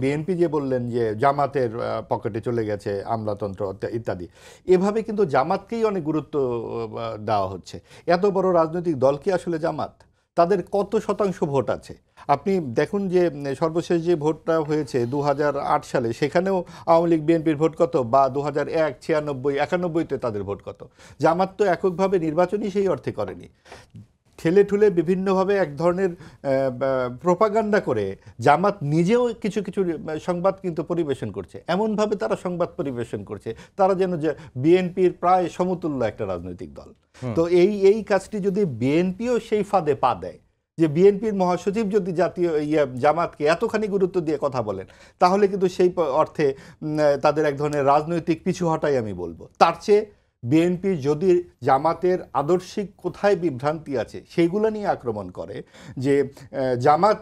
BNP যে বললেন যে জামাতের পকেটে চলে গেছে আমলাতন্ত্র ইত্যাদি, এভাবে কিন্তু জামাতকেই অনেক গুরুত্ব দেওয়া হচ্ছে। এত বড় রাজনৈতিক দল কি আসলে জামাত? তাদের কত শতাংশ ভোট আছে? আপনি দেখুন যে সর্বশেষ যে ভোটটা হয়েছে 2008 সালে, সেখানেও আওয়ামী লীগ বিএনপির ভোট কত, বা 2001, 96, 91-তে তাদের ভোট কত? জামাত তো এককভাবে নির্বাচনই সেই অর্থে করেনি। ঠেলে ঠুলে বিভিন্নভাবে এক ধরনের প্রোপাগান্ডা করে জামাত নিজেও কিছু কিছু সংবাদ কিন্তু পরিবেশন করছে, এমনভাবে তারা সংবাদ পরিবেশন করছে তারা যেন যে বিএনপির প্রায় সমতুল্য একটা রাজনৈতিক দল। তো এই কাজটি যদি বিএনপিও সেই ফাঁদে পা দেয়, যে বিএনপির মহাসচিব যদি জাতীয় জামাতকে এতখানি গুরুত্ব দিয়ে কথা বলেন, তাহলে কিন্তু সেই অর্থে তাদের এক ধরনের রাজনৈতিক পিছু হটাই আমি বলবো। তার চেয়ে বিএনপি যদি জামাতের আদর্শিক কোথায় বিভ্রান্তি আছে সেইগুলো নিয়ে আক্রমণ করে, যে জামাত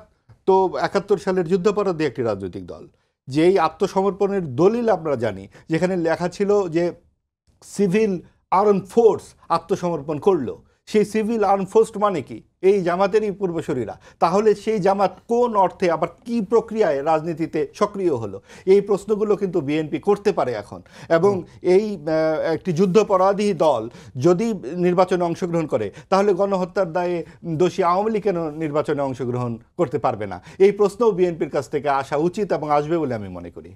তো 71 সালের যুদ্ধাপরাধী একটি রাজনৈতিক দল, যেই আত্মসমর্পণের দলিল আমরা জানি, যেখানে লেখা ছিল যে সিভিল আর্ম ফোর্স আত্মসমর্পণ করলো, সেই সিভিল আর্ম ফোর্স মানে কি? এই জামাতেরই পূর্বসূরীরা। তাহলে সেই জামাত কোন অর্থে আবার কি প্রক্রিয়ায় রাজনীতিতে সক্রিয় হলো? এই প্রশ্নগুলো কিন্তু বিএনপি করতে পারে এখন। এবং এই একটি যুদ্ধাপরাধী দল যদি নির্বাচনে অংশগ্রহণ করে, তাহলে গণহত্যার দায়ে দোষী আওয়ামী লীগ কেন নির্বাচনে অংশগ্রহণ করতে পারবে না? এই প্রশ্নও বিএনপির কাছ থেকে আসা উচিত এবং আসবে বলে আমি মনে করি।